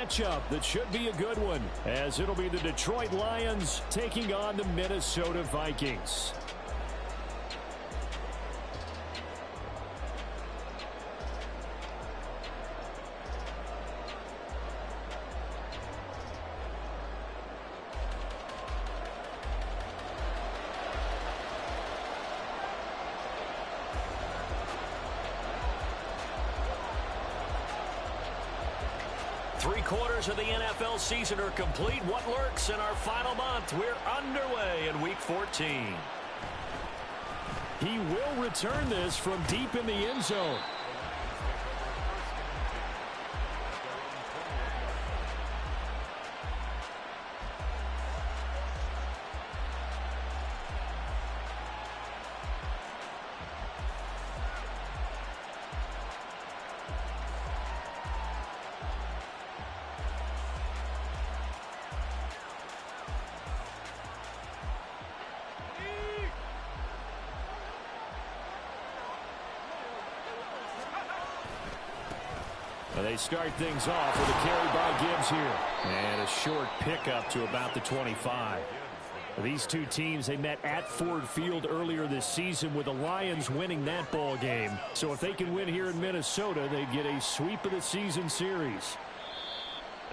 matchup that should be a good one, as it'll be the Detroit Lions taking on the Minnesota Vikings. Three-quarters of the NFL season are complete. What lurks in our final month? We're underway in Week 14. He will return this from deep in the end zone. They start things off with a carry by Gibbs here. And a short pickup to about the 25. These two teams, they met at Ford Field earlier this season with the Lions winning that ball game. So if they can win here in Minnesota, they get a sweep of the season series.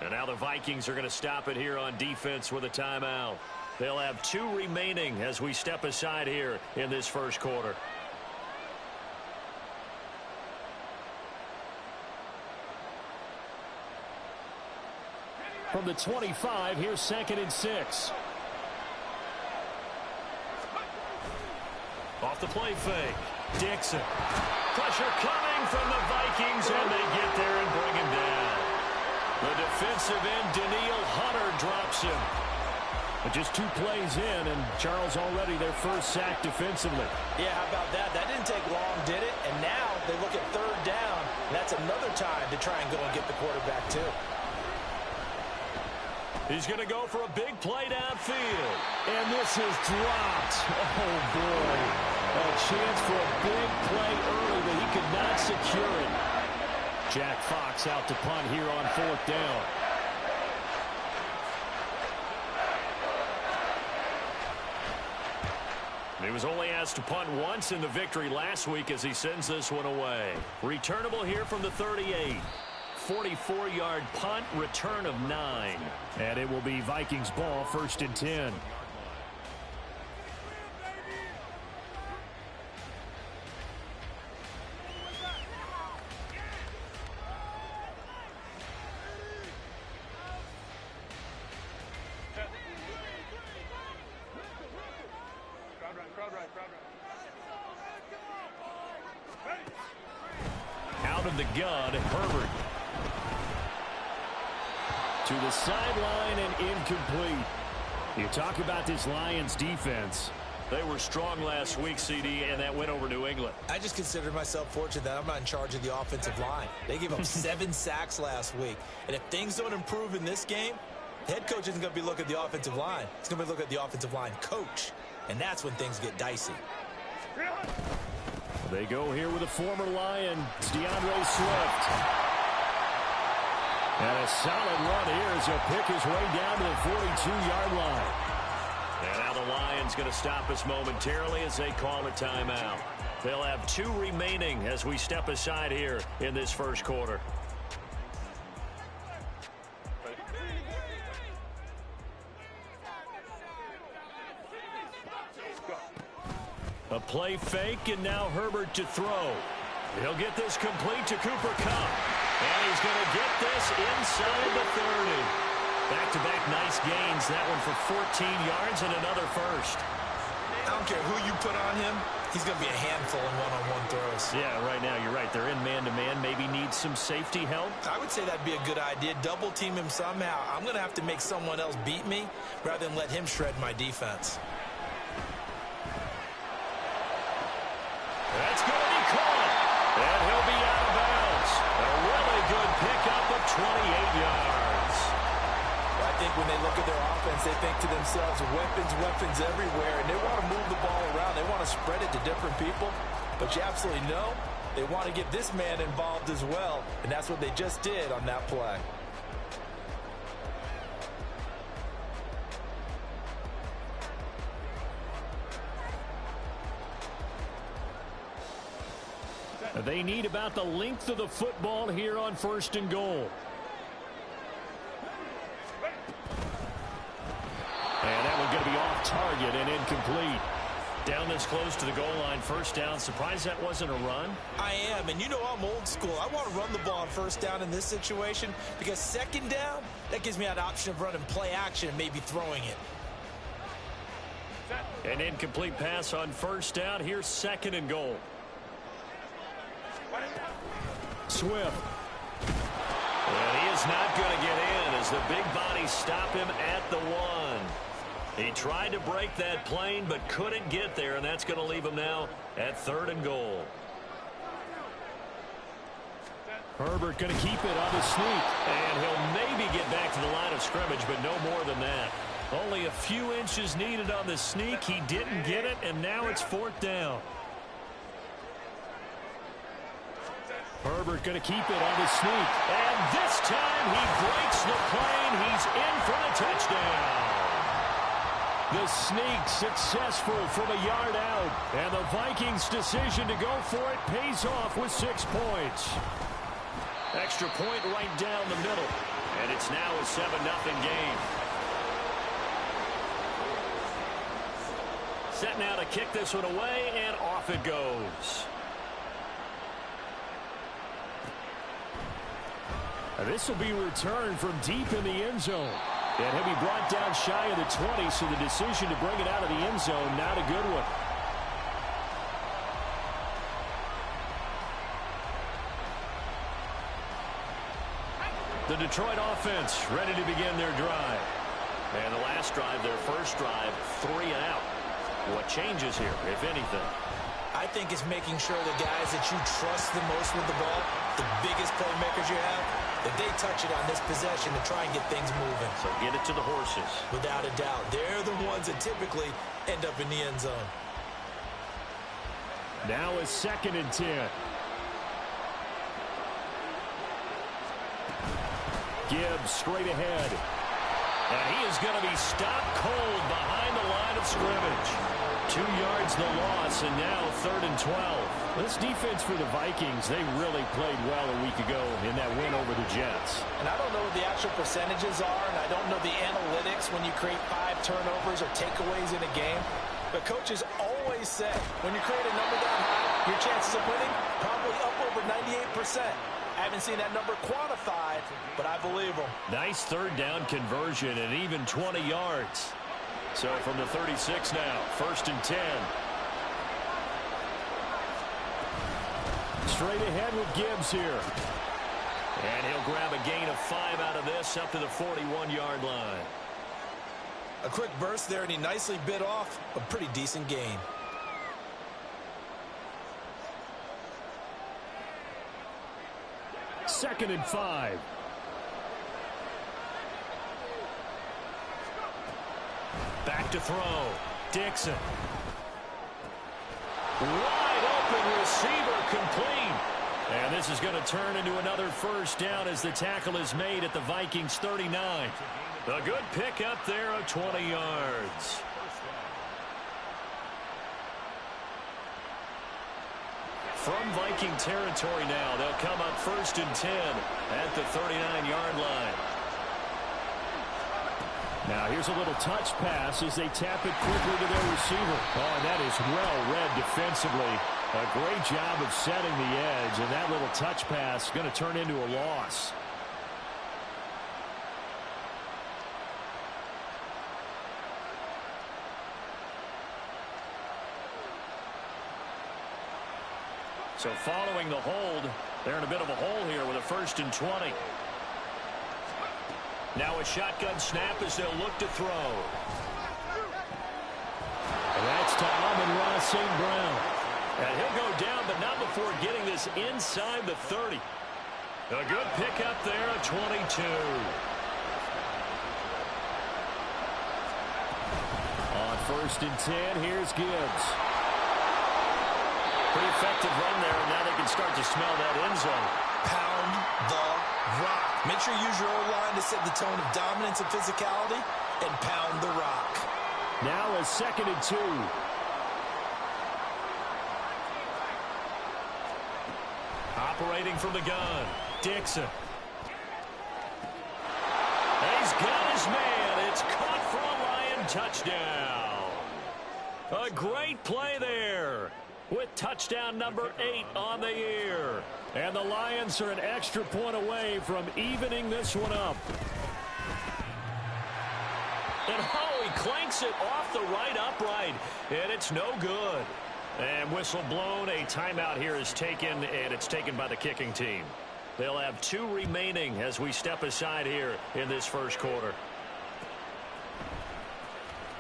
And now the Vikings are going to stop it here on defense with a timeout. They'll have 2 remaining as we step aside here in this first quarter. From the 25, here's 2nd and 6. Off the play fake. Dixon. Pressure coming from the Vikings, and they get there and bring him down. The defensive end, Danielle Hunter, drops him. But just 2 plays in, and Charles already their first sack defensively. Yeah, how about that? That didn't take long, did it? And now they look at 3rd down. And that's another time to try and go and get the quarterback, too. He's going to go for a big play downfield. And this is dropped. Oh, boy. A chance for a big play early, but he could not secure it. Jack Fox out to punt here on 4th down. He was only asked to punt once in the victory last week as he sends this one away. Returnable here from the 38. 44-yard punt, return of 9. And it will be Vikings ball, 1st and 10. Out of the gun, Herbert. To the sideline and incomplete. You talk about this Lions defense. They were strong last week, CD, and that went over New England. I just consider myself fortunate that I'm not in charge of the offensive line. They gave up 7 sacks last week. And if things don't improve in this game, the head coach isn't going to be looking at the offensive line. He's going to be looking at the offensive line coach. And that's when things get dicey. They go here with a former Lion. It's DeAndre Swift. And a solid run here as he'll pick his way down to the 42-yard line. And now the Lions going to stop us momentarily as they call a timeout. They'll have 2 remaining as we step aside here in this first quarter. A play fake, and now Herbert to throw. He'll get this complete to Cooper Kupp. And he's going to get this inside the 30. Back-to-back nice gains. That one for 14 yards and another first. I don't care who you put on him. He's going to be a handful in one-on-one throws. Yeah, right now you're right. They're in man-to-man. Maybe needs some safety help. I would say that'd be a good idea. Double team him somehow. I'm going to have to make someone else beat me rather than let him shred my defense. That's going to be caught. And he'll be out of bounds. A really good pickup of 28 yards. I think when they look at their offense, they think to themselves, weapons everywhere, and they want to move the ball around. They want to spread it to different people. But you absolutely know they want to get this man involved as well, and that's what they just did on that play. They need about the length of the football here on 1st and goal. And that one going to be off target and incomplete. Down this close to the goal line, 1st down. Surprised that wasn't a run? I am, and you know I'm old school. I want to run the ball on 1st down in this situation because 2nd down, that gives me an option of running play action and maybe throwing it. An incomplete pass on 1st down. Here's 2nd and goal. Swift. And he is not going to get in as the big bodies stop him at the 1. He tried to break that plane but couldn't get there, and that's going to leave him now at 3rd and goal. Herbert going to keep it on the sneak. And he'll maybe get back to the line of scrimmage, but no more than that. Only a few inches needed on the sneak. He didn't get it, and now it's 4th down. Herbert going to keep it on the sneak. And this time he breaks the plane. He's in for the touchdown. The sneak successful from a yard out. And the Vikings' decision to go for it pays off with 6 points. Extra point right down the middle. And it's now a 7-0 game. Set now to kick this one away, and off it goes. This will be returned from deep in the end zone. And he'll be brought down shy of the 20, so the decision to bring it out of the end zone, not a good one. The Detroit offense ready to begin their drive. And the last drive, their first drive, 3 and out. What changes here, if anything? I think it's making sure the guys that you trust the most with the ball, the biggest playmakers you have, that they touch it on this possession to try and get things moving. So get it to the horses. Without a doubt. They're the ones that typically end up in the end zone. Now a 2nd and 10. Gibbs straight ahead. And he is going to be stopped cold behind the line of scrimmage. 2 yards the loss, and now 3rd and 12. This defense for the Vikings, they really played well a week ago in that win over the Jets. And I don't know what the actual percentages are, and I don't know the analytics when you create 5 turnovers or takeaways in a game. But coaches always say, when you create a number that high, your chances of winning probably up over 98%. I haven't seen that number quantified, but I believe them. Nice 3rd down conversion and even 20 yards. So from the 36 now, 1st and 10. Straight ahead with Gibbs here. And he'll grab a gain of 5 out of this up to the 41-yard line. A quick burst there, and he nicely bit off a pretty decent gain. Second and 5. Back to throw. Dixon. Wide open receiver complete. And this is going to turn into another 1st down as the tackle is made at the Vikings 39. A good pick up there of 20 yards. From Viking territory now, they'll come up 1st and 10 at the 39-yard line. Now here's a little touch pass as they tap it quickly to their receiver. Oh, and that is well read defensively. A great job of setting the edge, and that little touch pass is going to turn into a loss. So following the hold, they're in a bit of a hole here with a 1st and 20. Now a shotgun snap as they'll look to throw. And that's to Amon-Ra St. Brown. And he'll go down, but not before getting this inside the 30. A good pickup there of 22. On 1st and 10, here's Gibbs. Pretty effective run there, and now they can start to smell that end zone. Pound the rock. Make sure you use your O-line to set the tone of dominance and physicality, and pound the rock. Now a 2nd and 2. Operating from the gun, Dixon. He's got his man. It's caught for a Lion touchdown. A great play there with touchdown number 8 on the year. And the Lions are an extra point away from evening this one up. And oh, he clanks it off the right upright, and it's no good. And whistle blown. A timeout here is taken, and it's taken by the kicking team. They'll have 2 remaining as we step aside here in this first quarter.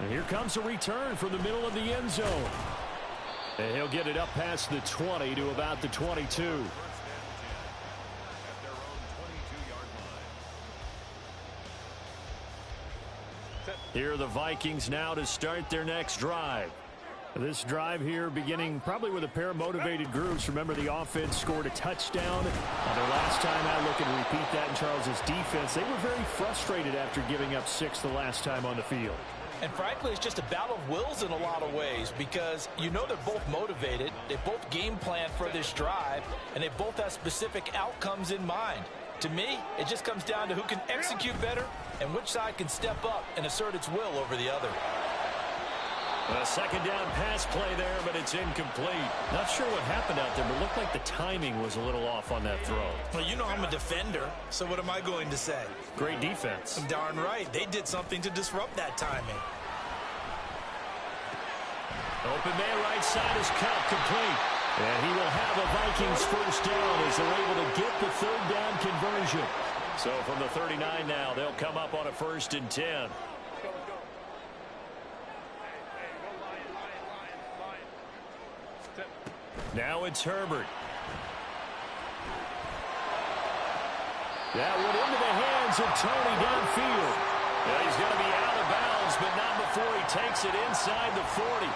And here comes a return from the middle of the end zone. And he'll get it up past the 20 to about the 22. Here are the Vikings now to start their next drive. This drive here beginning probably with a pair of motivated groups. Remember, the offense scored a touchdown on their last time out. Looking to repeat that in Charles's defense. They were very frustrated after giving up 6 the last time on the field. And frankly, it's just a battle of wills in a lot of ways because you know they're both motivated. They both game plan for this drive, and they both have specific outcomes in mind. To me, it just comes down to who can execute better and which side can step up and assert its will over the other. A second down pass play there, but it's incomplete. Not sure what happened out there, but looked like the timing was a little off on that throw. Well, you know I'm a defender, so what am I going to say? Great defense. I'm darn right. They did something to disrupt that timing. Open man right side is cut complete. And he will have a Vikings first down as they're able to get the third down conversion. So from the 39 now, they'll come up on a 1st and 10. Now it's Herbert. That went into the hands of Tony downfield. Yeah, he's going to be out of bounds, but not before he takes it inside the 40.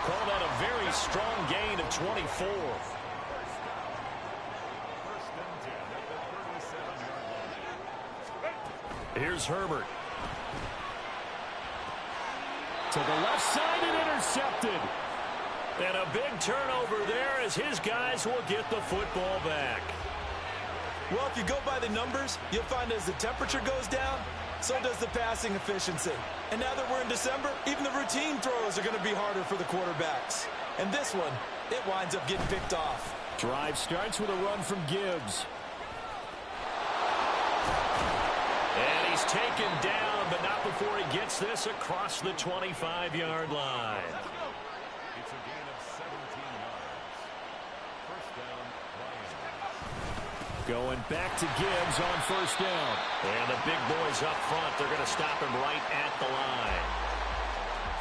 Call that a very strong gain of 24. Here's Herbert. To the left side and intercepted. And a big turnover there as his guys will get the football back. Well, if you go by the numbers, you'll find as the temperature goes down, so does the passing efficiency. And now that we're in December, even the routine throws are going to be harder for the quarterbacks. And this one, it winds up getting picked off. Drive starts with a run from Gibbs. And he's taken down, but not before he gets this across the 25-yard line. It's a gain of 17 yards. First down, Lions. Going back to Gibbs on first down. And the big boys up front, they're going to stop him right at the line.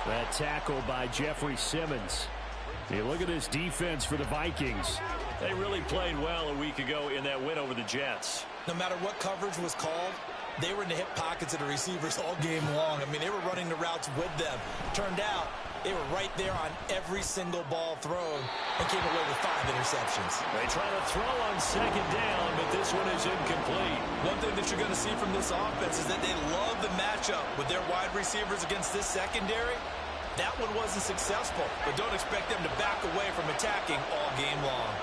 That tackle by Jeffrey Simmons. You look at this defense for the Vikings. They really played well a week ago in that win over the Jets. No matter what coverage was called, they were in the hip pockets of the receivers all game long. I mean, they were running the routes with them. Turned out, they were right there on every single ball thrown and came away with 5 interceptions. They try to throw on second down, but this one is incomplete. One thing that you're going to see from this offense is that they love the matchup with their wide receivers against this secondary. That one wasn't successful, but don't expect them to back away from attacking all game long.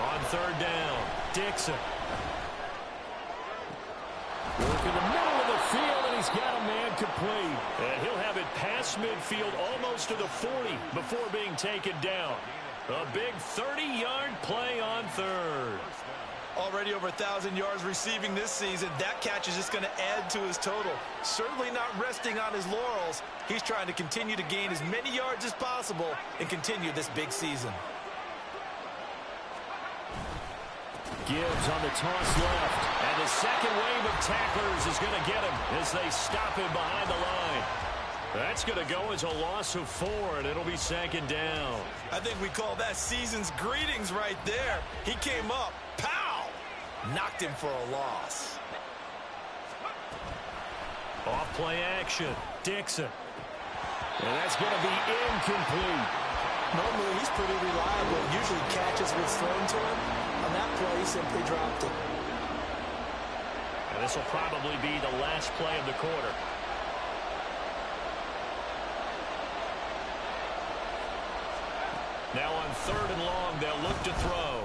On third down, Dixon. Work in the middle of the field, and he's got a man complete. And he'll have it past midfield almost to the 40 before being taken down. A big 30-yard play on third. Already over 1,000 yards receiving this season. That catch is just going to add to his total. Certainly not resting on his laurels. He's trying to continue to gain as many yards as possible and continue this big season. Gibbs on the toss left. And the second wave of tacklers is going to get him as they stop him behind the line. That's going to go as a loss of 4, and it'll be second down. I think we call that season's greetings right there. He came up, pow! Knocked him for a loss. Off play action, Dixon. And that's going to be incomplete. Normally, he's pretty reliable. Usually catches what's thrown to him. On that play, he simply dropped it. And this will probably be the last play of the quarter. Now on 3rd and long, they'll look to throw.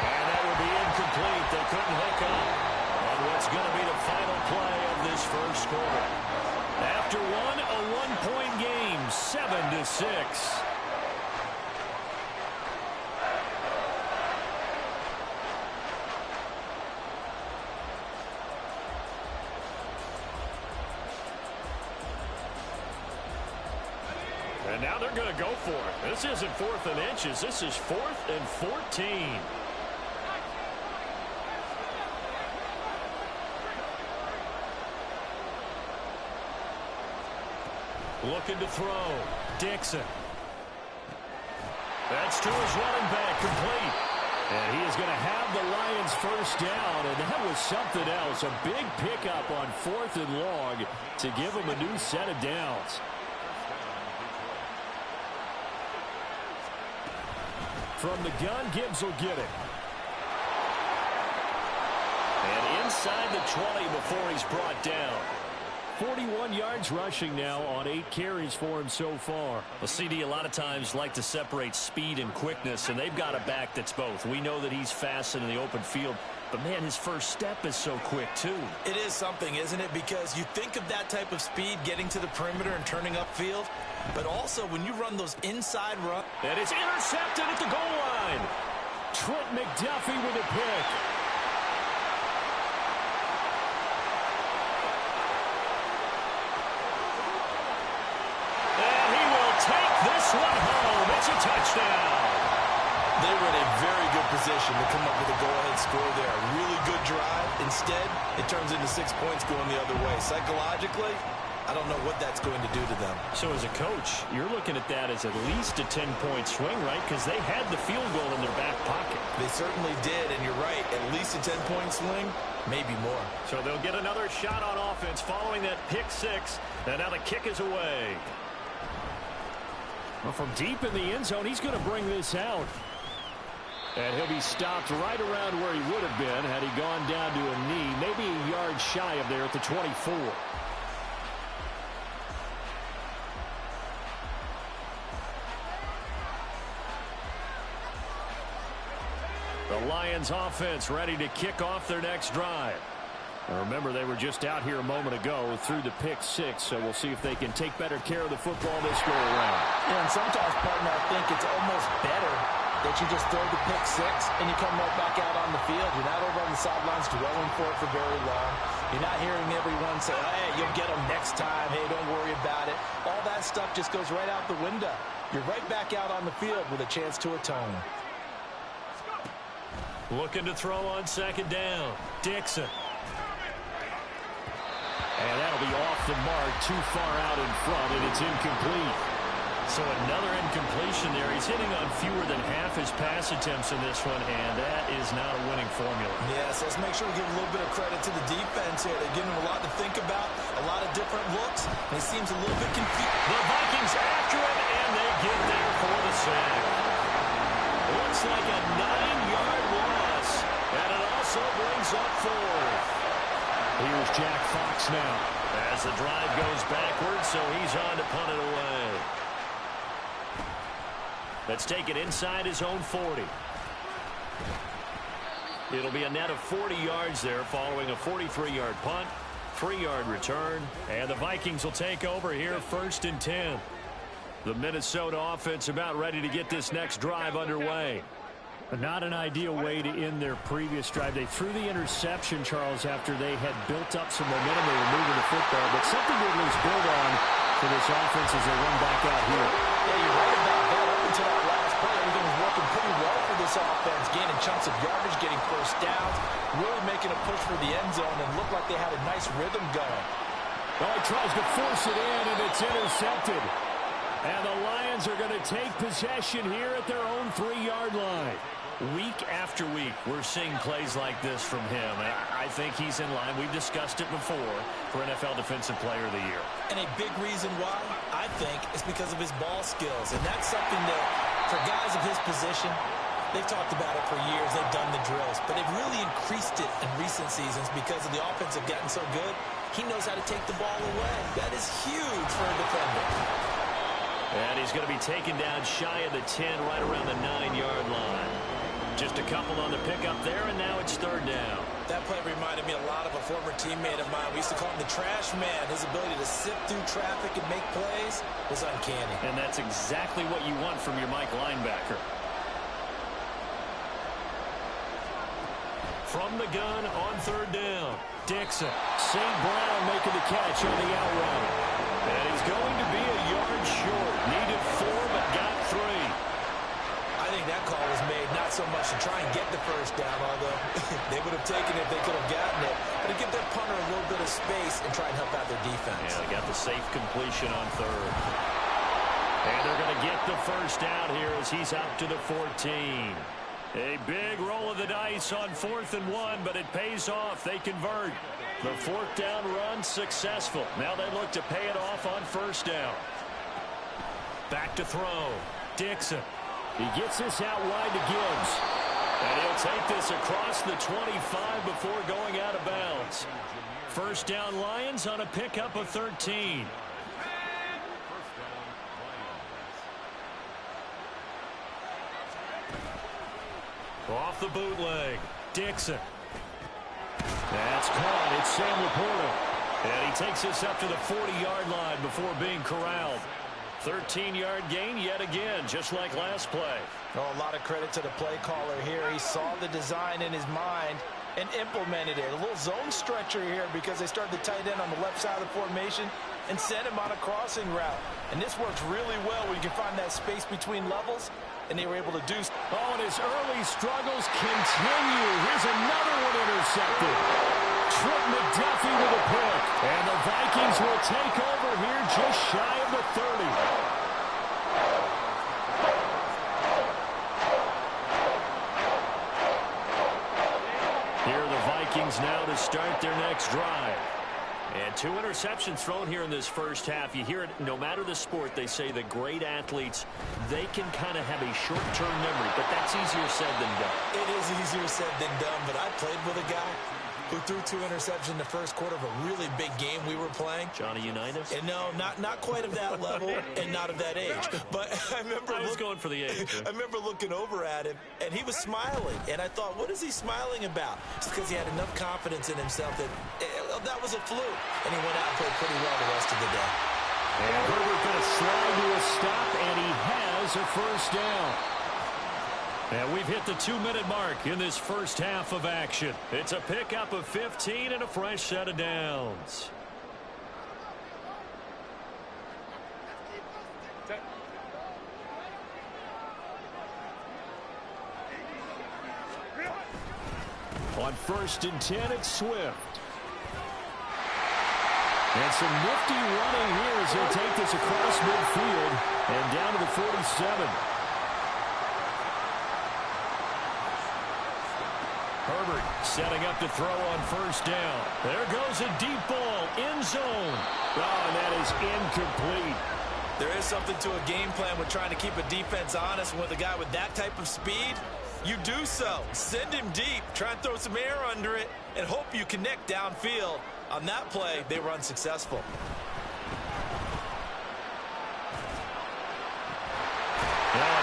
And that will be incomplete. They couldn't hook up. And what's going to be the final play of this first quarter? After one, a one-point game, 7-6. And now they're going to go for it. This isn't 4th and inches. This is 4th and 14. Looking to throw. Dixon. That's to his running back, complete. And he is going to have the Lions first down, and that was something else. A big pickup on 4th and long to give him a new set of downs. From the gun, Gibbs will get it. And inside the 20 before he's brought down. 41 yards rushing now on 8 carries for him so far. Well, CD, a lot of times like to separate speed and quickness, and they've got a back that's both. We know that he's fast in the open field, but, man, his first step is so quick, too. It is something, isn't it? Because you think of that type of speed getting to the perimeter and turning upfield, but also when you run those inside runs. And it's intercepted at the goal line. Trent McDuffie with a pick. And he will take this one home. It's a touchdown. They were in a very good position to come up with a go-ahead score there. A really good drive. Instead, it turns into 6 points going the other way. Psychologically, I don't know what that's going to do to them. So as a coach, you're looking at that as at least a 10-point swing, right? Because they had the field goal in their back pocket. They certainly did, and you're right. At least a 10-point swing, maybe more. So they'll get another shot on offense following that pick 6. And now the kick is away. Well, from deep in the end zone, he's going to bring this out. And he'll be stopped right around where he would have been had he gone down to a knee, maybe a yard shy of there at the 24. The Lions offense ready to kick off their next drive. Now remember, they were just out here a moment ago through the pick 6, so we'll see if they can take better care of the football this go around. Yeah, and sometimes, partner, I think it's almost better that you just throw the pick 6 and you come right back out on the field. You're not over on the sidelines dwelling for it for very long. You're not hearing everyone say, hey, you'll get them next time. Hey, don't worry about it. All that stuff just goes right out the window. You're right back out on the field with a chance to atone. Looking to throw on 2nd down. Dixon. And that'll be off the mark, too far out in front, and it's incomplete. So another incompletion there. He's hitting on fewer than half his pass attempts in this one, and that is not a winning formula. Yes, let's make sure we give a little bit of credit to the defense here. They're giving him a lot to think about, a lot of different looks, and he seems a little bit confused. The Vikings after him, and they get there for the sack. Looks like a 9-yard loss, and it also brings up 4th. Here's Jack Fox now. As the drive goes backwards, so he's on to punt it away. Let's take it inside his own 40. It'll be a net of 40 yards there following a 43-yard punt, 3-yard return, and the Vikings will take over here 1st and 10. The Minnesota offense about ready to get this next drive underway. But not an ideal way to end their previous drive. They threw the interception, Charles, after they had built up some momentum. They were moving the football, but something to at least build on for this offense as they run back out here. Yeah, you're right about that. Up until that last play, everything was working pretty well for this offense, gaining chunks of yardage, getting first downs, really making a push for the end zone, and looked like they had a nice rhythm going. Well, he tries to force it in, and it's intercepted. And the Lions are going to take possession here at their own 3-yard line. Week after week, we're seeing plays like this from him. I think he's in line. We've discussed it before for NFL Defensive Player of the Year. And a big reason why, I think, is because of his ball skills. And that's something that, for guys of his position, they've talked about it for years. They've done the drills. But they've really increased it in recent seasons because of the offense have gotten so good. He knows how to take the ball away. That is huge for a defender. And he's going to be taken down shy of the 10, right around the 9-yard line. Just a couple on the pickup there, and now it's third down. That play reminded me a lot of a former teammate of mine. We used to call him the trash man. His ability to sift through traffic and make plays was uncanny. And that's exactly what you want from your Mike linebacker. From the gun on third down, Dixon. St. Brown making the catch on the out route. And he's going to be a yard short. Needed 4, but got 3. I think that call was made not so much to try and get the first down, although they would have taken it if they could have gotten it, but to give their punter a little bit of space and try and help out their defense. Yeah, they got the safe completion on third. And they're going to get the first down here as he's out to the 14. A big roll of the dice on 4th and 1, but it pays off. They convert. The 4th down run successful. Now they look to pay it off on first down. Back to throw. Dixon. He gets this out wide to Gibbs. And he'll take this across the 25 before going out of bounds. First down Lions on a pickup of 13. Off the bootleg. Dixon. That's caught. It's Sam Laporta. And he takes this up to the 40-yard line before being corralled. 13-yard gain yet again, just like last play. Oh, a lot of credit to the play caller here. He saw the design in his mind and implemented it. A little zone stretcher here because they started the tight end on the left side of the formation and sent him on a crossing route. And this works really well when you can find that space between levels, and they were able to do so. Oh, and his early struggles continue. Here's another one intercepted. Trent McDuffie with a pick. And the Vikings will take over here just shy of the 30. Here are the Vikings now to start their next drive. And 2 interceptions thrown here in this first half. You hear it, no matter the sport, they say the great athletes, they can kind of have a short-term memory, but that's easier said than done. It is easier said than done, but I played with a guy who threw 2 interceptions in the first quarter of a really big game we were playing. Johnny Unitas? And no, not quite of that level and not of that age. But I was going for the age. I remember looking over at him, and he was smiling. And I thought, what is he smiling about? It's because he had enough confidence in himself that that was a fluke. And he went out and played pretty well the rest of the day. And Herbert going to slide to a stop, and he has a first down. And we've hit the 2-minute mark in this first half of action. It's a pickup of 15 and a fresh set of downs. On 1st and 10, it's Swift. And some nifty running here as he'll take this across midfield and down to the 47. Herbert setting up to throw on first down. There goes a deep ball, end zone. Oh, and that is incomplete. There is something to a game plan with trying to keep a defense honest. And with a guy with that type of speed, you do so. Send him deep, try and throw some air under it, and hope you connect downfield. On that play, they were unsuccessful.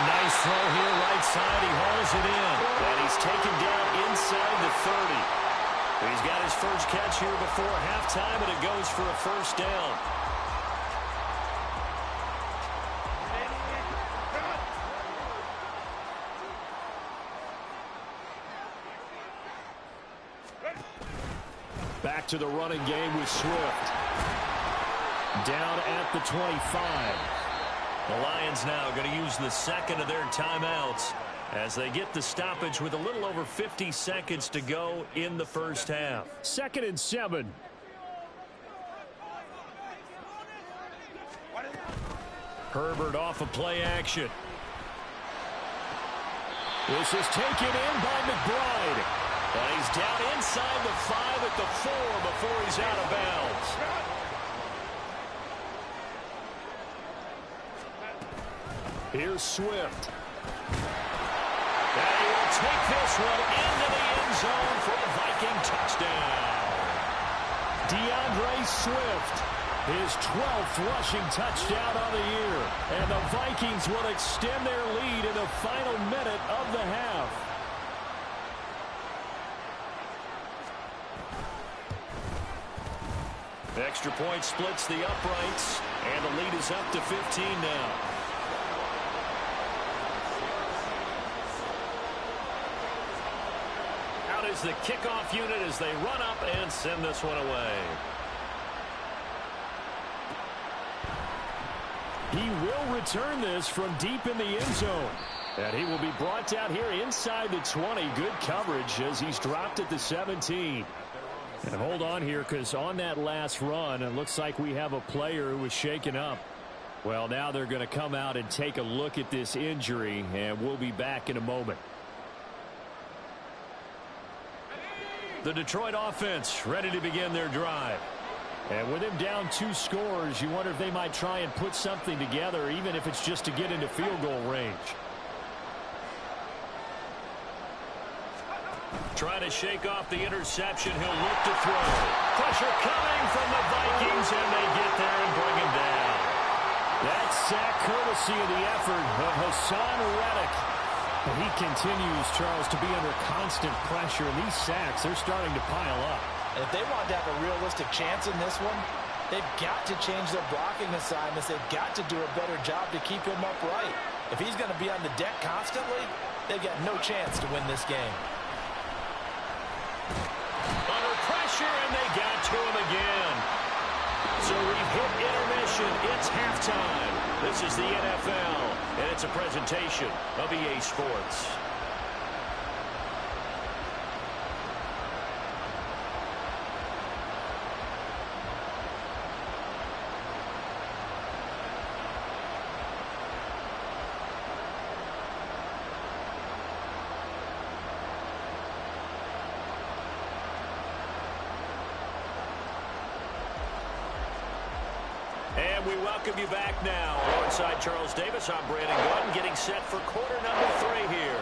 Nice throw here, right side. He hauls it in. And he's taken down inside the 30. He's got his first catch here before halftime, and it goes for a first down. Back to the running game with Swift. Down at the 25. The Lions now going to use the second of their timeouts as they get the stoppage with a little over 50 seconds to go in the first half. 2nd and 7. Herbert off of play action. This is taken in by McBride. And he's down inside the 5 at the 4 before he's out of bounds. Here's Swift. And he will take this one into the end zone for a Viking touchdown. DeAndre Swift His 12th rushing touchdown on the year. And the Vikings will extend their lead in the final minute of the half. Extra point splits the uprights, and the lead is up to 15 now. Out is the kickoff unit as they run up and send this one away. He will return this from deep in the end zone. And he will be brought down here inside the 20. Good coverage as he's dropped at the 17. And hold on here, because on that last run, it looks like we have a player who was shaken up. Well, now they're going to come out and take a look at this injury, and we'll be back in a moment. The Detroit offense ready to begin their drive. And with him down 2 scores, you wonder if they might try and put something together, even if it's just to get into field goal range. Trying to shake off the interception. He'll look to throw. Pressure coming from the Vikings, and they get there and bring him down. That sack courtesy of the effort of Hassan Reddick. And he continues, Charles, to be under constant pressure. And these sacks, they're starting to pile up. And if they want to have a realistic chance in this one, they've got to change their blocking assignments. They've got to do a better job to keep him upright. If he's going to be on the deck constantly, they've got no chance to win this game. Under pressure, and they got to him again. So we've hit intermission. It's halftime. This is the NFL, and it's a presentation of EA Sports. And we welcome you back now. Alongside Charles Davis, I'm Brandon Gordon, getting set for quarter number 3 here.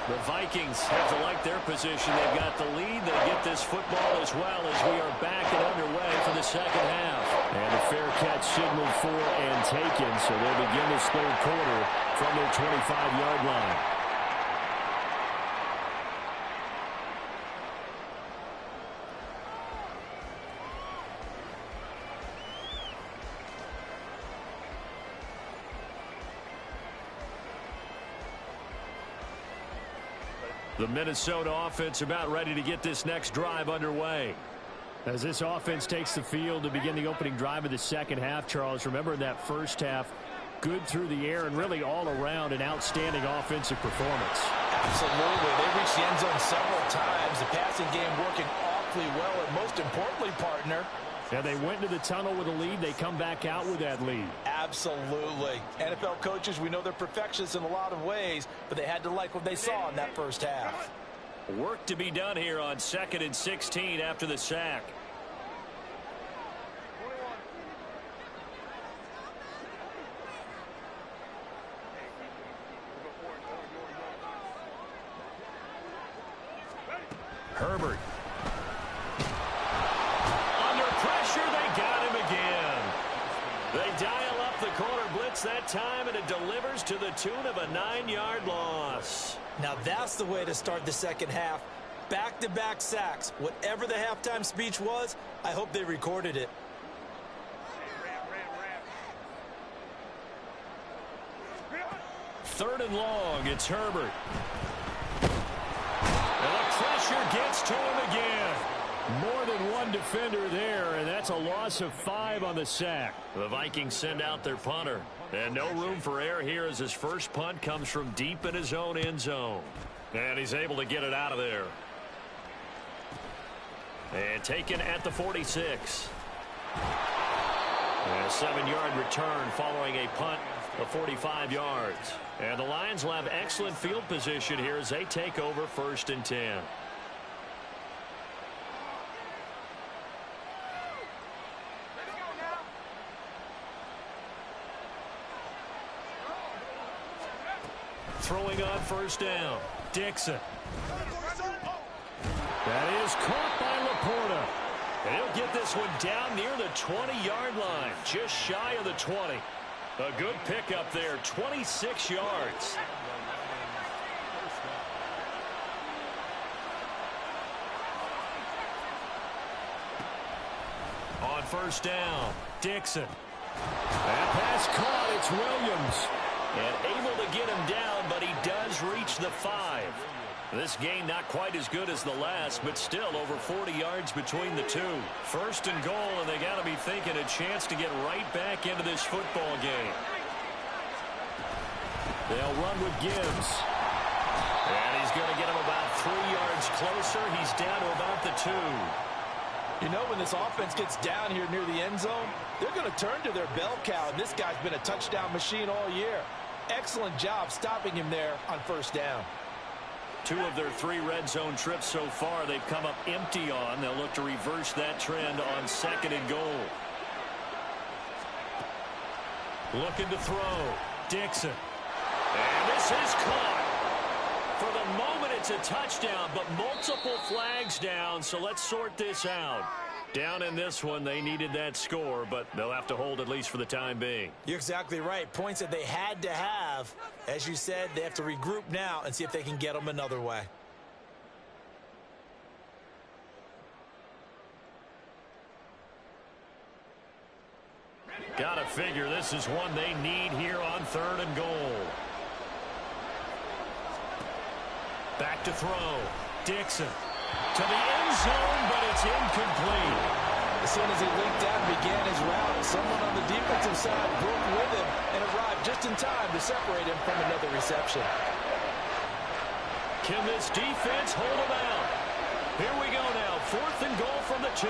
The Vikings have to like their position. They've got the lead. They get this football as well as we are back and underway for the second half. And a fair catch signaled for and taken, so they'll begin this third quarter from their 25-yard line. The Minnesota offense about ready to get this next drive underway. As this offense takes the field to begin the opening drive of the second half, Charles, remember in that first half, good through the air and really all around an outstanding offensive performance. Absolutely. They reached the end zone several times. The passing game working awfully well, and most importantly, partner, yeah, they went into the tunnel with a lead. They come back out with that lead. absolutely. NFL coaches, we know they're perfectionists in a lot of ways, but they had to like what they saw in that first half. Work to be done here on 2nd and 16 after the sack. Herbert. Under pressure, they got him again. They dial up the corner blitz that time, and it delivers to the tune of a 9-yard loss. Now that's the way to start the second half. Back-to-back sacks. Whatever the halftime speech was, I hope they recorded it. Third and long, it's Herbert. And the pressure gets to him again. More than one defender there, and that's a loss of 5 on the sack. The Vikings send out their punter. And no room for error here as his first punt comes from deep in his own end zone. And he's able to get it out of there. And taken at the 46. And a 7-yard return following a punt of 45 yards. And the Lions will have excellent field position here as they take over 1st and 10. Throwing on 1st down. Dixon. That is caught by Laporta. And he'll get this one down near the 20-yard line, just shy of the 20. A good pickup there, 26 yards. On first down, Dixon. That pass caught. It's Williams. And able to get him down, but he does reach the 5. This game not quite as good as the last, but still over 40 yards between the two. First and goal, and they got to be thinking a chance to get right back into this football game. They'll run with Gibbs. And he's going to get him about 3 yards closer. He's down to about the 2. You know, when this offense gets down here near the end zone, they're going to turn to their bell cow, and this guy's been a touchdown machine all year. Excellent job stopping him there on first down. 2 of their 3 red zone trips so far they've come up empty on. They'll look to reverse that trend on second and goal. Looking to throw. Dixon. And this is caught. For the moment, it's a touchdown, but multiple flags down, so let's sort this out. Down in this one, they needed that score, but they'll have to hold at least for the time being. You're exactly right. Points that they had to have. As you said, they have to regroup now and see if they can get them another way. Gotta figure this is one they need here on third and goal. Back to throw. Dixon. To the end zone, but it's incomplete. As soon as he leaked out and began his route, someone on the defensive side broke with him and arrived just in time to separate him from another reception. Can this defense hold him out? Here we go now. 4th and goal from the 2.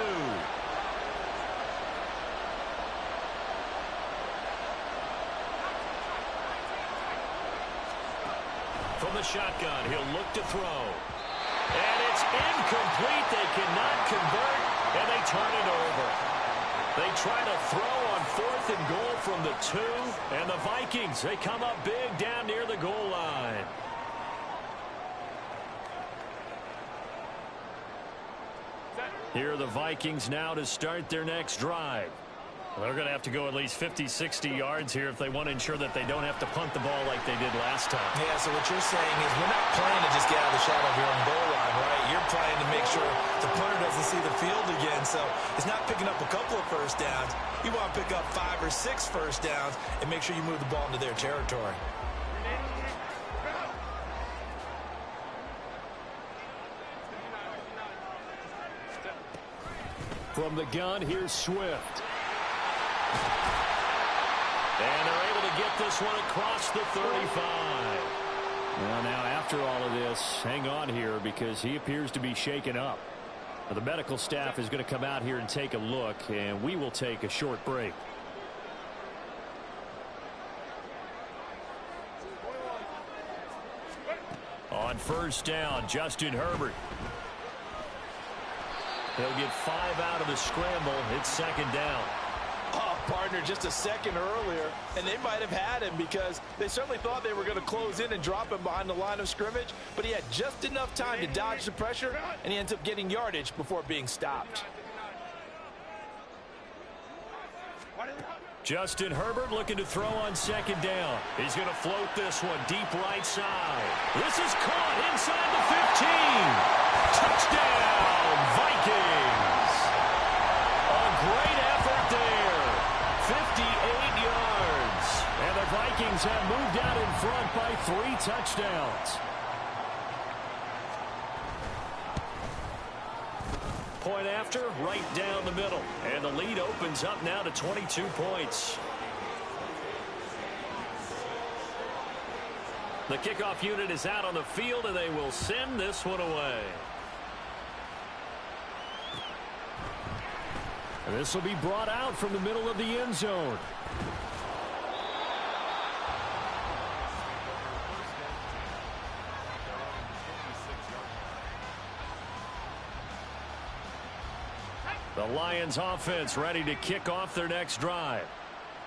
From the shotgun, he'll look to throw. And it's incomplete. They cannot convert, and they turn it over. They try to throw on 4th and goal from the 2, and the Vikings, they come up big down near the goal line. Here are the Vikings now to start their next drive. They're going to have to go at least 50, 60 yards here if they want to ensure that they don't have to punt the ball like they did last time. Yeah, so what you're saying is we're not playing to just get out of the shadow of your own goal line, right? You're playing to make sure the punter doesn't see the field again. So it's not picking up a couple of first downs. You want to pick up 5 or 6 first downs and make sure you move the ball into their territory. From the gun, here's Swift. And they're able to get this one across the 35. Well, now after all of this, hang on here because he appears to be shaken up. Now, the medical staff is going to come out here and take a look, and we will take a short break. On first down, Justin Herbert. He'll get 5 out of the scramble. It's second down. Oh, partner, just a second earlier, and they might have had him because they certainly thought they were going to close in and drop him behind the line of scrimmage, but he had just enough time to dodge the pressure, and he ends up getting yardage before being stopped. Justin Herbert looking to throw on second down. He's going to float this one deep right side. This is caught inside the 15. Touchdown, Vikings. A great effort there. 58 yards. And the Vikings have moved out in front by 3 touchdowns. Point after, right down the middle. And the lead opens up now to 22 points. The kickoff unit is out on the field, and they will send this one away. And this will be brought out from the middle of the end zone. The Lions offense ready to kick off their next drive.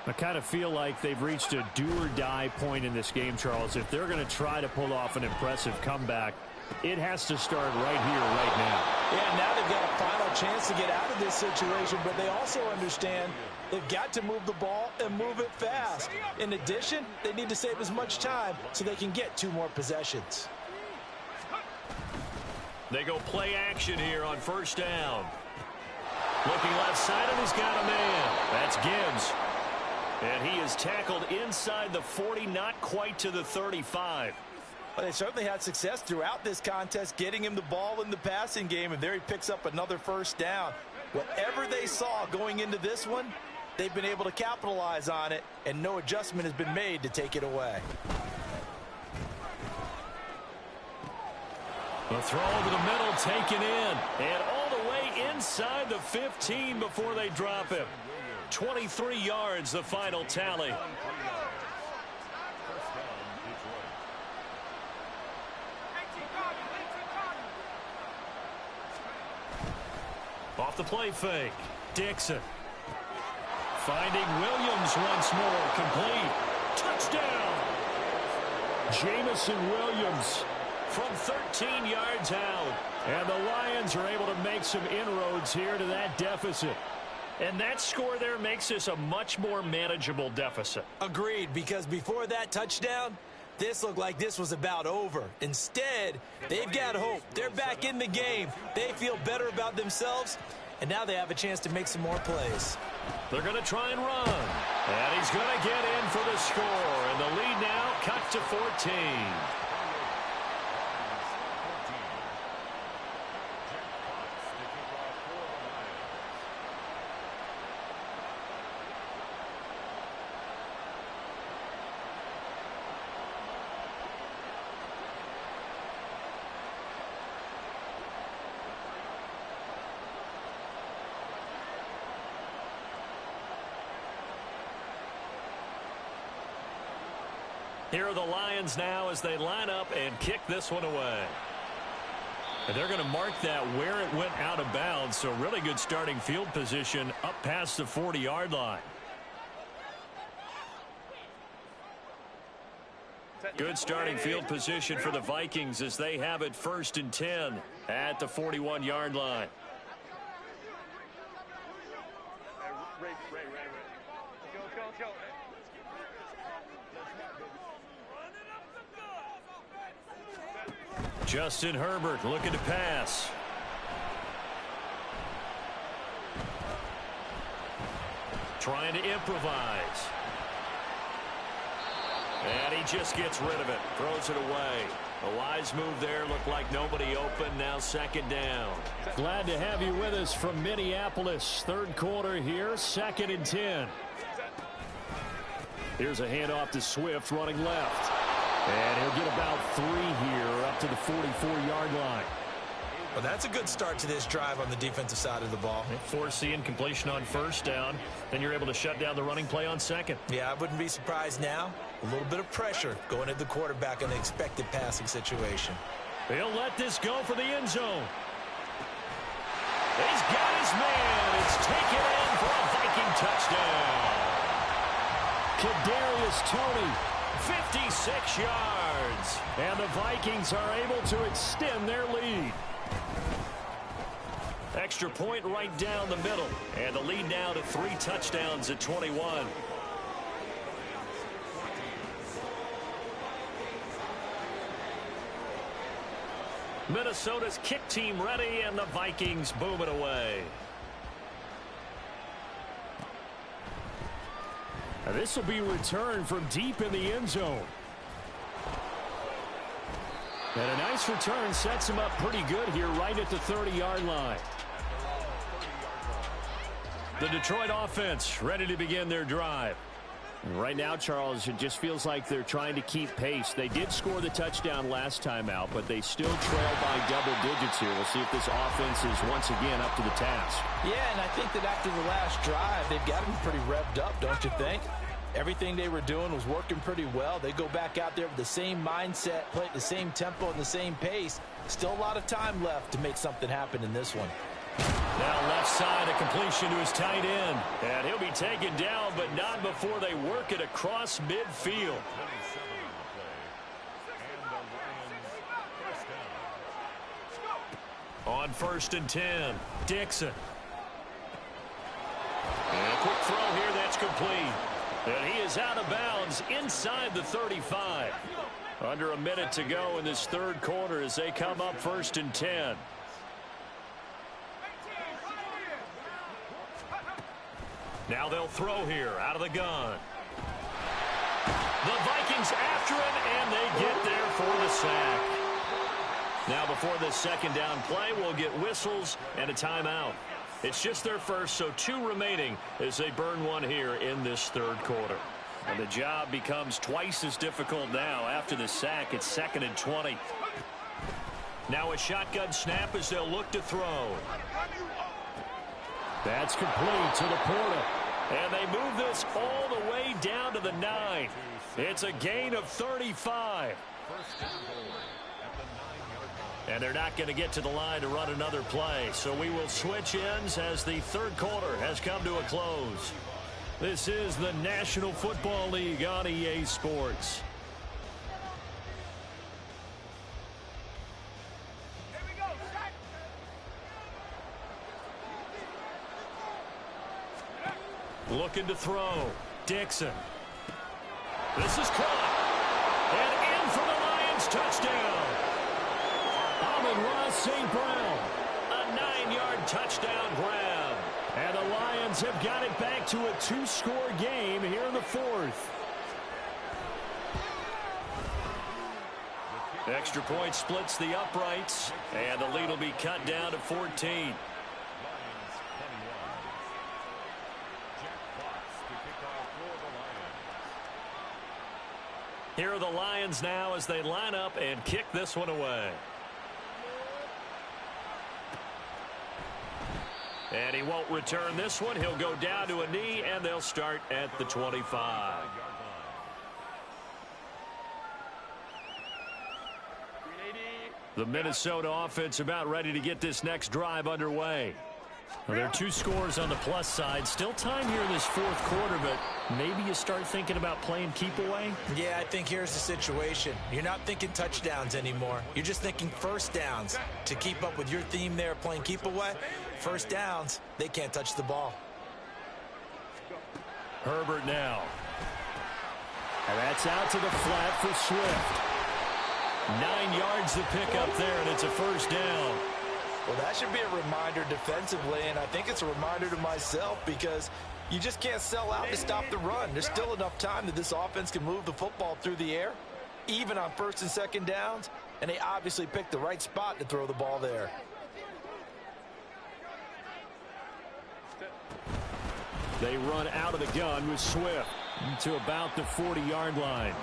I kind of feel like they've reached a do-or-die point in this game, Charles. If they're going to try to pull off an impressive comeback, It has to start right here, right now. Yeah, now they've got a final chance to get out of this situation, but they also understand they've got to move the ball and move it fast. In addition, they need to save as much time so they can get 2 more possessions. They go play action here on first down. Looking left side, and he's got a man. That's Gibbs. And he is tackled inside the 40, not quite to the 35. Well, they certainly had success throughout this contest, getting him the ball in the passing game, and there he picks up another first down. Whatever they saw going into this one, they've been able to capitalize on it, and no adjustment has been made to take it away. The throw over the middle, taken in, and all the way inside the 15 before they drop him. 23 yards, the final tally. Off the play fake, Dixon. Finding Williams once more, complete. Touchdown! Jamison Williams From 13 yards out. And the Lions are able to make some inroads here to that deficit. And that score there makes this a much more manageable deficit. Agreed, because before that touchdown, this looked like this was about over. Instead, they've got hope. They're back in the game. They feel better about themselves, and now they have a chance to make some more plays. They're going to try and run. And he's going to get in for the score. And the lead now cut to 14. Here are the Lions now as they line up and kick this one away. And they're going to mark that where it went out of bounds, so really good starting field position up past the 40-yard line. Good starting field position for the Vikings as they have it 1st and 10 at the 41-yard line. Justin Herbert looking to pass. Trying to improvise. And he just gets rid of it. Throws it away. A wise move there. Looked like nobody open. Now 2nd down. Glad to have you with us from Minneapolis. 3rd quarter here. 2nd and 10. Here's a handoff to Swift running left. And he'll get about 3 here up to the 44-yard line. Well, that's a good start to this drive on the defensive side of the ball. Force the incompletion on 1st down. Then you're able to shut down the running play on 2nd. Yeah, I wouldn't be surprised now. A little bit of pressure going at the quarterback in the expected passing situation. He'll let this go for the end zone. He's got his man. It's taken in for a Viking touchdown. Kadarius Toney. 56 yards. And the Vikings are able to extend their lead. Extra point right down the middle. And the lead now to 3 touchdowns at 21. Minnesota's kick team ready, and the Vikings boom it away. Now this will be returned from deep in the end zone. And a nice return sets him up pretty good here right at the 30-yard line. The Detroit offense ready to begin their drive. Right now, Charles, it just feels like they're trying to keep pace. They did score the touchdown last time out, but they still trail by double digits here. We'll see if this offense is once again up to the task. Yeah, and I think that after the last drive, they've got to be pretty revved up, don't you think? Everything they were doing was working pretty well. They go back out there with the same mindset, play at the same tempo and the same pace. Still a lot of time left to make something happen in this one. Now left side, a completion to his tight end. And he'll be taken down, but not before they work it across midfield. On 1st and 10, Dixon. And a quick throw here, that's complete. And he is out of bounds inside the 35. Under a minute to go in this third quarter as they come up 1st and 10. Now they'll throw here out of the gun. The Vikings after him, and they get there for the sack. Now before this second down play, we'll get whistles and a timeout. It's just their first, so 2 remaining as they burn one here in this third quarter. And the job becomes twice as difficult now after the sack. It's 2nd and 20. Now a shotgun snap as they'll look to throw. That's complete to the Porter. And they move this all the way down to the 9. It's a gain of 35. And they're not going to get to the line to run another play. So we will switch ends as the third quarter has come to a close. This is the National Football League on EA Sports. Looking to throw. Dixon. This is caught. And in for the Lions touchdown. Amon-Ra St. Brown. A 9-yard touchdown grab. And the Lions have got it back to a 2-score game here in the 4th. Extra point splits the uprights. And the lead will be cut down to 14. Here are the Lions now as they line up and kick this one away. And he won't return this one. He'll go down to a knee, and they'll start at the 25. The Minnesota offense about ready to get this next drive underway. Well, there are 2 scores on the plus side. Still time here in this 4th quarter, but maybe you start thinking about playing keep away? Yeah, I think here's the situation. You're not thinking touchdowns anymore. You're just thinking first downs. To keep up with your theme there, playing keep away, first downs, they can't touch the ball. Herbert now. And that's out to the flat for Swift. 9 yards to pick up there, and it's a first down. Well, that should be a reminder defensively, and I think it's a reminder to myself because you just can't sell out to stop the run. There's still enough time that this offense can move the football through the air, even on 1st and 2nd downs, and they obviously picked the right spot to throw the ball there. They run out of the gun with Swift to about the 40-yard line.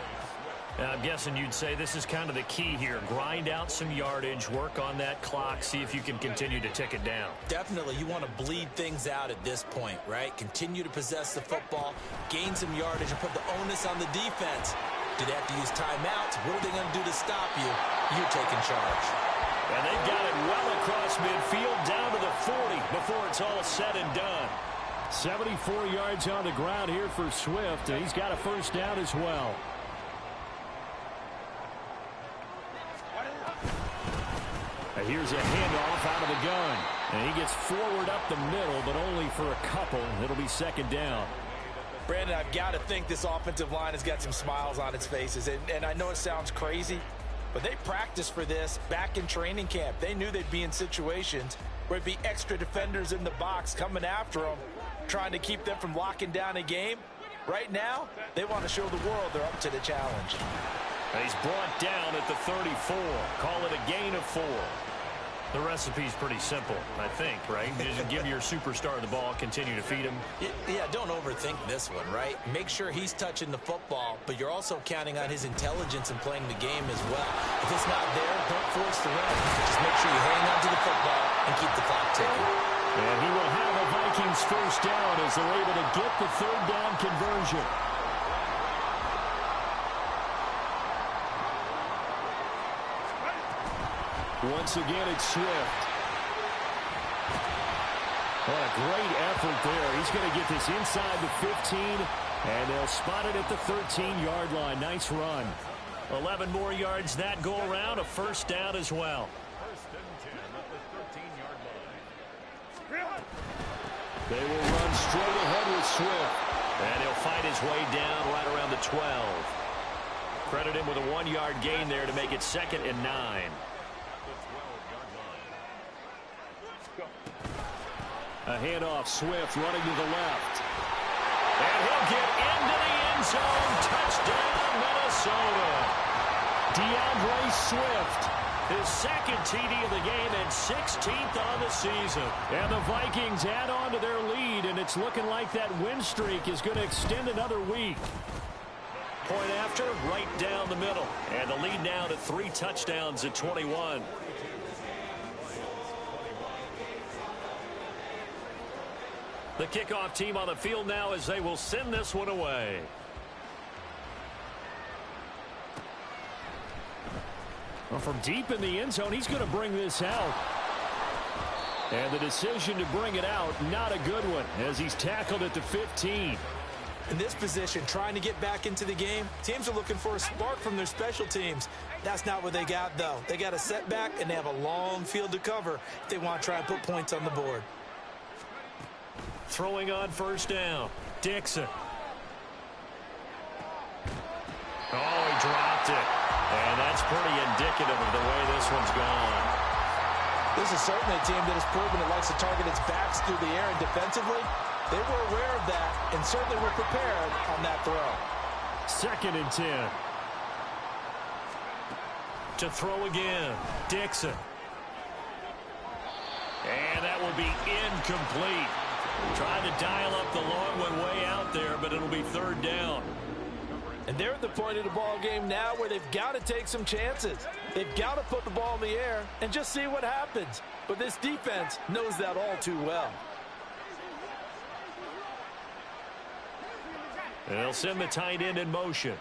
I'm guessing you'd say this is kind of the key here. Grind out some yardage, work on that clock, see if you can continue to tick it down. Definitely, you want to bleed things out at this point, right? Continue to possess the football, gain some yardage, and put the onus on the defense. Do they have to use timeouts? What are they going to do to stop you? You're taking charge. And they've got it well across midfield down to the 40 before it's all said and done. 74 yards on the ground here for Swift, and he's got a first down as well. Here's a handoff out of the gun. And he gets forward up the middle, but only for a couple. It'll be 2nd down. Brandon, I've got to think this offensive line has got some smiles on its faces. And I know it sounds crazy, but they practiced for this back in training camp. They knew they'd be in situations where it'd be extra defenders in the box coming after them, trying to keep them from locking down a game. Right now, they want to show the world they're up to the challenge. And he's brought down at the 34. Call it a gain of 4. The recipe's pretty simple, I think, right? Just give your superstar the ball, continue to feed him. Yeah, don't overthink this one, right? Make sure he's touching the football, but you're also counting on his intelligence in playing the game as well. If it's not there, don't force the run. Just make sure you hang on to the football and keep the clock ticking. And he will have a Vikings first down as they're able to get the 3rd down conversion. Once again, it's Swift. What a great effort there. He's going to get this inside the 15, and they'll spot it at the 13-yard line. Nice run. 11 more yards that go around, a first down as well. 1st and 10 at the 13. They will run straight ahead with Swift. And he'll fight his way down right around the 12. Credit him with a 1-yard gain there to make it 2nd and 9. A handoff, Swift running to the left. And he'll get into the end zone. Touchdown, Minnesota. DeAndre Swift. His 2nd TD of the game and 16th on the season. And the Vikings add on to their lead, and it's looking like that win streak is going to extend another week. Point after, right down the middle. And the lead now to 3 touchdowns at 21. The kickoff team on the field now as they will send this one away. Well, from deep in the end zone, he's going to bring this out. And the decision to bring it out, not a good one, as he's tackled at the 15. In this position, trying to get back into the game, teams are looking for a spark from their special teams. That's not what they got, though. They got a setback, and they have a long field to cover if they want to try and put points on the board. Throwing on 1st down. Dixon. Oh, he dropped it. And that's pretty indicative of the way this one's gone. This is certainly a team that has proven it likes to target its backs through the air, and defensively, they were aware of that and certainly were prepared on that throw. 2nd and 10. To throw again. Dixon. And that will be incomplete. Trying to dial up the long one way out there, but it'll be 3rd down. And they're at the point of the ball game now where they've got to take some chances. They've got to put the ball in the air and just see what happens. But this defense knows that all too well. And they'll send the tight end in motion.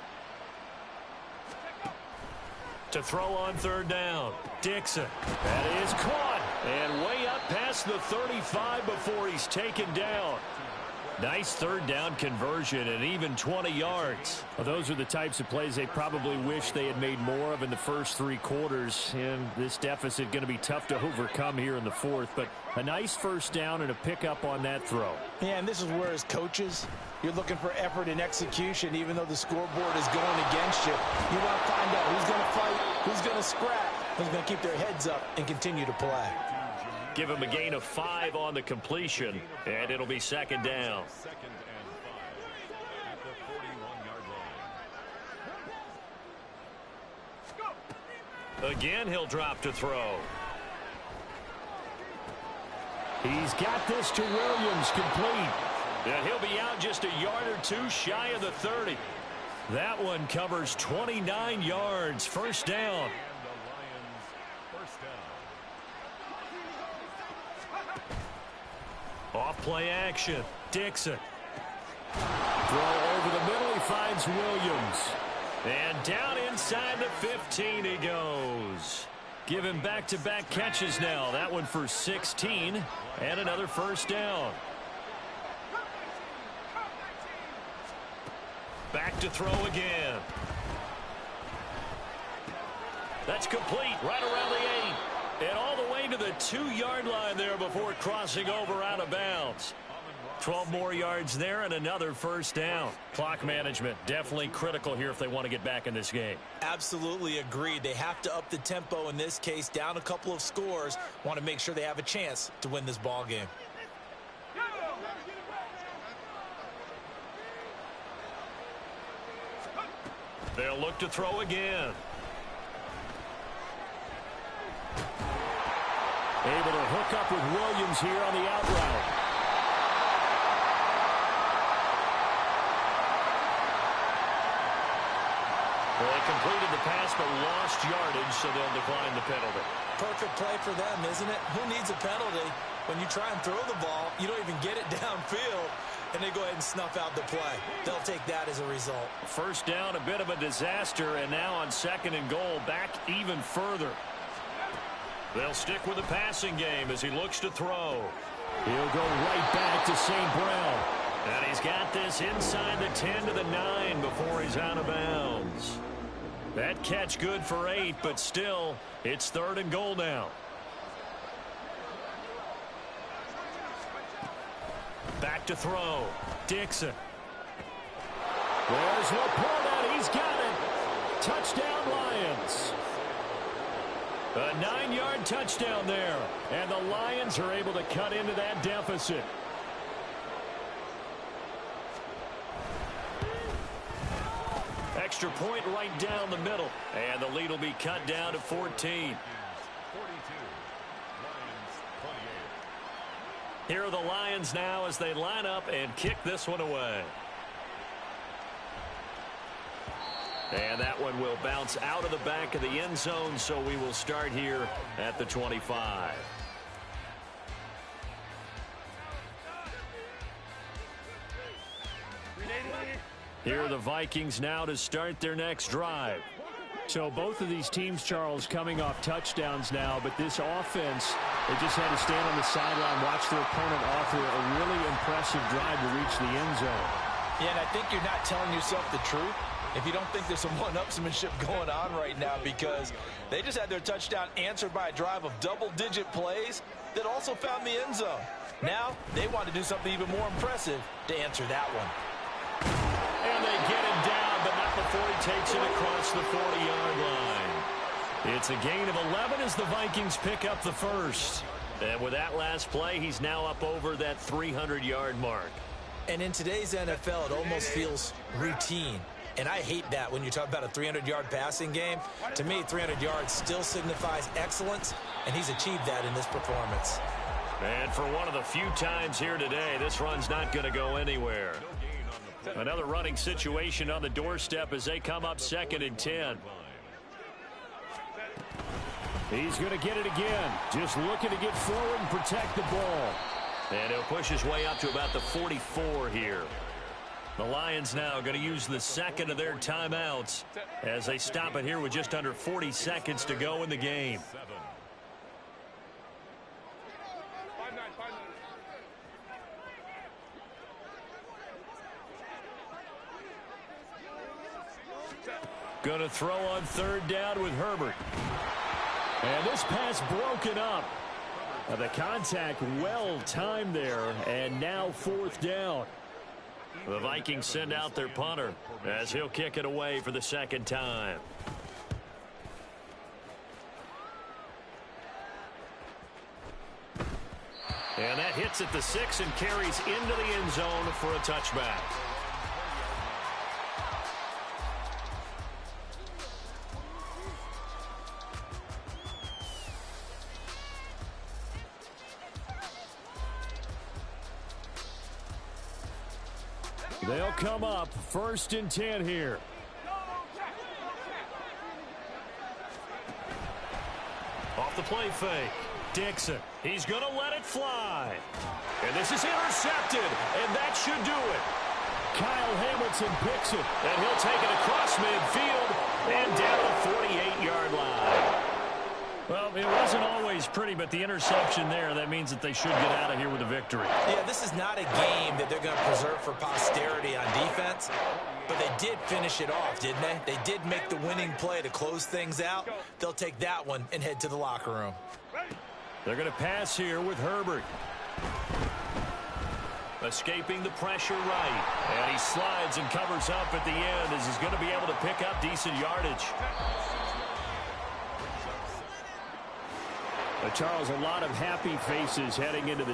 To throw on 3rd down. Dixon. That is caught. And way up past the 35 before he's taken down. Nice 3rd down conversion and even 20 yards. Well, those are the types of plays they probably wish they had made more of in the first 3 quarters. And this deficit going to be tough to overcome here in the 4th. But a nice 1st down and a pickup on that throw. Yeah, and this is where as coaches, you're looking for effort and execution even though the scoreboard is going against you. You want to find out who's going to fight, who's going to scrap, who's going to keep their heads up and continue to play. Give him a gain of 5 on the completion, and it'll be 2nd down. 2nd and 5 at the 41-yard line. Again, he'll drop to throw. He's got this to Williams, complete. And he'll be out just a yard or 2 shy of the 30. That one covers 29 yards. 1st down. And the Lions 1st down. Off play action. Dixon. Throw over the middle. He finds Williams. And down inside the 15 he goes. Give him back-to-back catches now. That one for 16 and another 1st down. Back to throw again. That's complete right around the 8. And all the way to the 2-yard line there before crossing over out of bounds. 12 more yards there and another 1st down. Clock management definitely critical here if they want to get back in this game. Absolutely agreed. They have to up the tempo in this case, down a couple of scores. Want to make sure they have a chance to win this ball game. They'll look to throw again. Able to hook up with Williams here on the out route. Well, they completed the pass but lost yardage, so they'll decline the penalty. Perfect play for them, isn't it? Who needs a penalty? When you try and throw the ball, you don't even get it downfield, and they go ahead and snuff out the play. They'll take that as a result. 1st down, a bit of a disaster, and now on 2nd and goal, back even further. They'll stick with the passing game as he looks to throw. He'll go right back to St. Brown. And he's got this inside the 10 to the 9 before he's out of bounds. That catch good for 8, but still, it's 3rd and goal now. Back to throw. Dixon. There's Laporta. He's got it. Touchdown, Lions. A 9-yard touchdown there. And the Lions are able to cut into that deficit. Extra point right down the middle. And the lead will be cut down to 14. 42. Lions 28. Here are the Lions now as they line up and kick this one away. And that one will bounce out of the back of the end zone, so we will start here at the 25. Here are the Vikings now to start their next drive. So both of these teams, Charles, coming off touchdowns now, but this offense, they just had to stand on the sideline, watch their opponent offer a really impressive drive to reach the end zone. Yeah, and I think you're not telling yourself the truth if you don't think there's some one-upsmanship going on right now, because they just had their touchdown answered by a drive of double-digit plays that also found the end zone. Now they want to do something even more impressive to answer that one. And they get him down, but not before he takes it across the 40-yard line. It's a gain of 11 as the Vikings pick up the first. And with that last play, he's now up over that 300-yard mark. And in today's NFL, it almost feels routine. And I hate that when you talk about a 300-yard passing game. To me, 300 yards still signifies excellence, and he's achieved that in this performance. And for one of the few times here today, this run's not going to go anywhere. Another running situation on the doorstep as they come up 2nd and 10. He's going to get it again. Just looking to get forward and protect the ball. And he'll push his way up to about the 44 here. The Lions now going to use the second of their timeouts as they stop it here with just under 40 seconds to go in the game. Going to throw on 3rd down with Herbert. And this pass broken up. Now the contact well timed there, and now 4th down. The Vikings send out their punter as he'll kick it away for the 2nd time. And that hits at the 6 and carries into the end zone for a touchback. They'll come up 1st and 10 here. Off the play fake. Dixon. He's going to let it fly. And this is intercepted. And that should do it. Kyle Hamilton picks it. And he'll take it across midfield and down the 48-yard line. Well, it wasn't always pretty, but the interception there, that means that they should get out of here with a victory. Yeah, this is not a game that they're going to preserve for posterity on defense, but they did finish it off, didn't they? They did make the winning play to close things out. They'll take that one and head to the locker room. They're going to pass here with Herbert. Escaping the pressure right. And he slides and covers up at the end as he's going to be able to pick up decent yardage. Charles, a lot of happy faces heading into the